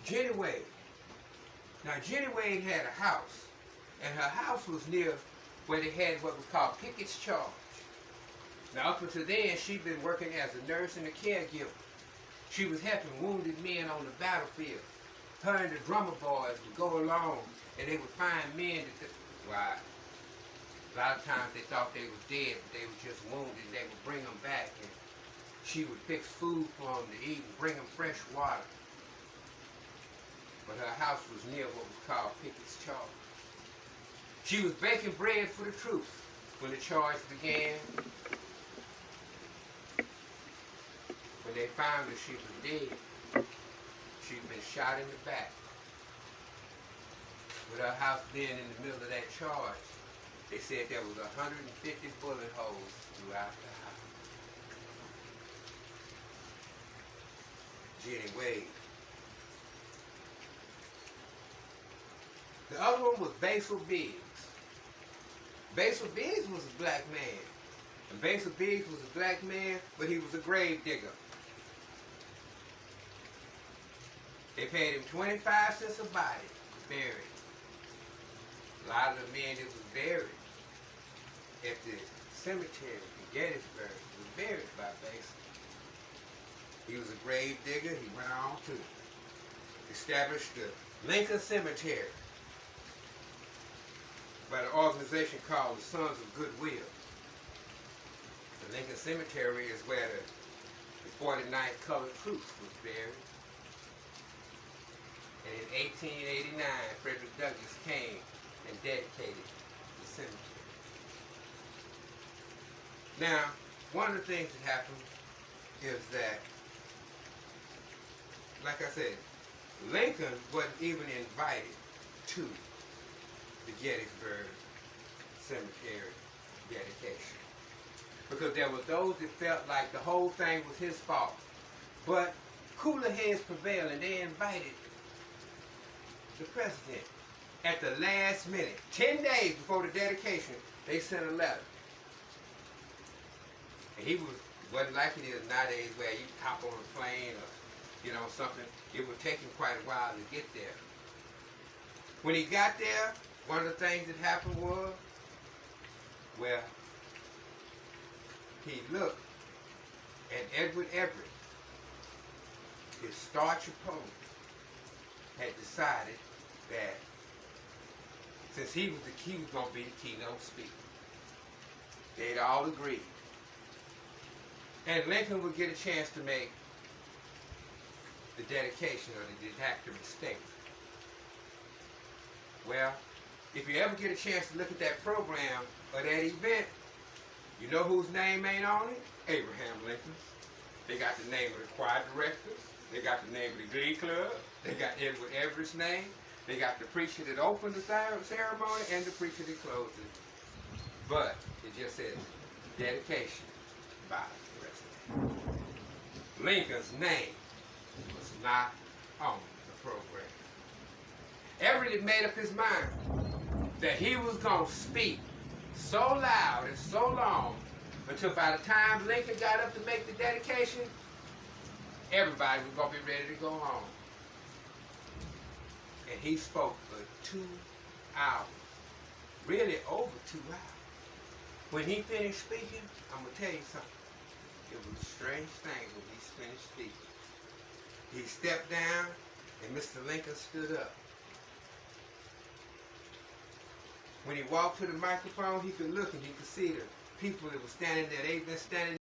Jenny Wade. Now Jenny Wade had a house, and her house was near where they had what was called Pickett's Charge. Now up until then, she'd been working as a nurse and a caregiver. She was helping wounded men on the battlefield. Her and the drummer boys would go along, and they would find men that, well, a lot of times they thought they were dead, but they were just wounded. They would bring them back, and she would fix food for them to eat and bring them fresh water. But her house was near what was called Pickett's Charge. She was baking bread for the troops when the charge began. When they found her, she was dead. She'd been shot in the back. With her house being in the middle of that charge, they said there was 150 bullet holes throughout the house. Jenny Wade. The other one was Basil Biggs. Basil Biggs was a black man. And Basil Biggs was a black man, but he was a grave digger. They paid him 25 cents a body to bury him. A lot of the men that was buried at the cemetery in Gettysburg was buried by Basil. He was a grave digger. He went on to establish the Lincoln Cemetery by an organization called the Sons of Goodwill. The Lincoln Cemetery is where the 49th Colored Troops was buried. And in 1889, Frederick Douglass came and dedicated the cemetery. Now, one of the things that happened is that, like I said, Lincoln wasn't even invited to the Gettysburg Cemetery dedication, because there were those that felt like the whole thing was his fault. But cooler heads prevailed, and they invited the president at the last minute. 10 days before the dedication, they sent a letter. And wasn't like it is nowadays where you hop on a plane or something. It would take him quite a while to get there. When he got there, one of the things that happened was, well, he looked, and Edward Everett, his staunch opponent, had decided that since he was going to be the keynote speaker. They'd all agreed. And Lincoln would get a chance to make the dedication or the didactic statement. Well, if you ever get a chance to look at that program or that event, you know whose name ain't on it? Abraham Lincoln's. They got the name of the choir directors. They got the name of the glee club. They got Edward Everett's name. They got the preacher that opened the ceremony and the preacher that closed it. But it just says dedication by the president. Lincoln's name was not on the program. Everett had made up his mind that he was going to speak so loud and so long until by the time Lincoln got up to make the dedication, everybody was going to be ready to go home. And he spoke for 2 hours, really over 2 hours. When he finished speaking, I'm going to tell you something. It was a strange thing when he finished speaking. He stepped down, and Mr. Lincoln stood up. When he walked to the microphone, he could look and he could see the people that were standing there. They'd been standing